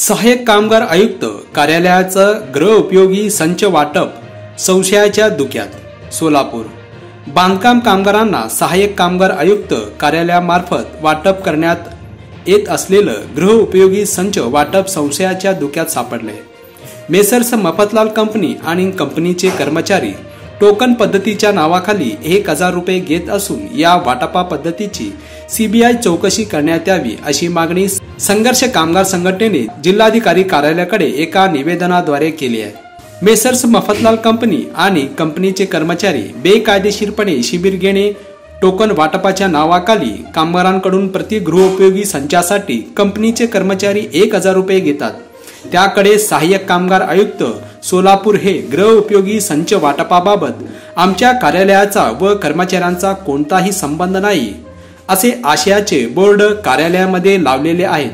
सहाय्यक कामगार आयुक्त कार्यालयाचं गृहउपयोगी संच वाटप संशयाच्या धुक्यात। सोलापूर बांधकाम कामगारांना सहाय्यक कामगार आयुक्त कार्यालयामार्फत वाटप करण्यात येत असलेलं गृहउपयोगी संच वाटप संशयाच्या धुक्यात सापडले। मेसर्स मफतलाल कंपनी आणि कंपनीचे कर्मचारी टोकन पद्धतीच्या नावाखाली 1000 रुपये घेत असून या वाटपा पद्धतीची सीबीआय चौकशी करण्यात यावी अशी मागणी संघर्ष कामगार संघटनेने जिल्हाधिकारी कार्यालयाकडे एका निवेदनाद्वारे केली आहे। मेसर्स मफतलाल कंपनी आणि कंपनीचे कर्मचारी बेकायदेशीरपणे शिबिर घेणे, टोकन वाटपाच्या नावाखाली कामगारांकडून प्रति गृहोपयोगी संचासाठी कंपनीचे कर्मचारी 1000 रुपये घेतात। त्याकडे सहाय्यक कामगार आयुक्त सोलापूर हे गृहउपयोगी संच वाटपाबाबत आमच्या कार्यालयाचा व कर्मचाऱ्यांचा कोणताही संबंध नाही असे आशयाचे बोर्ड कार्यालयामध्ये लावलेले आहेत।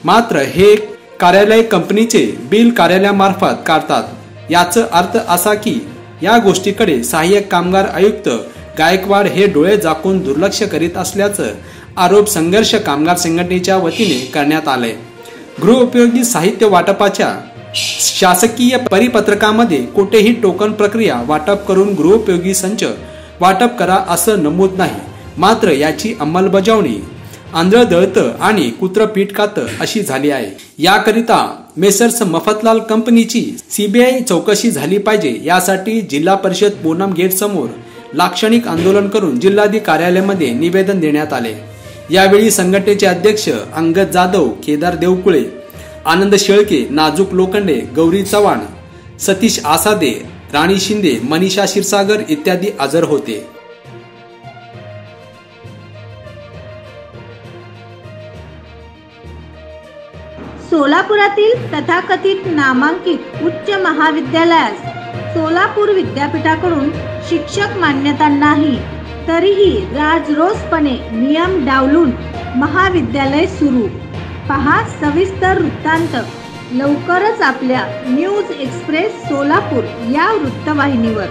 मात्र हे कार्यालय कंपनीचे बिल कार्यालयामार्फत काढतात। याचा अर्थ असा की या गोष्टीकडे सहाय्यक कामगार आयुक्त गायकवाड हे डोळे झाकून दुर्लक्ष करीत असल्याचा आरोप संघर्ष कामगार संघटनेच्या वतीने करण्यात आले। गृहउपयोगी साहित्य वाटपाच्या शासकीय परिपत्रकामध्ये कोठेही टोकन प्रक्रिया वाटप करून गृहउपयोगी संच वाटप करा असं नमूद नाही। मात्र याची अंमलबजावणी आंधळ दळतं आणि कुत्र पीठ खातं अशी झाली आहे। याकरिता मेसर्स मफतलाल कंपनीची सीबीआय चौकशी झाली पाहिजे। यासाठी जिल्हा परिषद पूनम गेट समोर लाक्षणिक आंदोलन करून जिल्हाधिकारी कार्यालयामध्ये निवेदन देण्यात आले। यावेळी संघटनेचे अध्यक्ष अंगद जाधव, केदार देवकुळे, आनंद शेळके, नाजूक लोखंडे, गौरी चव्हाण, सतीश आसादे, राणी शिंदे, मनीषा क्षीरसागर इत्यादी हजर होते। सोलापुरातील तथाकथित नामांकित उच्च महाविद्यालयास सोलापूर विद्यापीठाकडून शिक्षक मान्यता नाही, तरीही राजरोसपणे नियम डावलून महाविद्यालय सुरू। पहा सविस्तर वृत्तांत लवकरच आपल्या न्यूज एक्सप्रेस सोलापूर या वृत्तवाहिनीवर।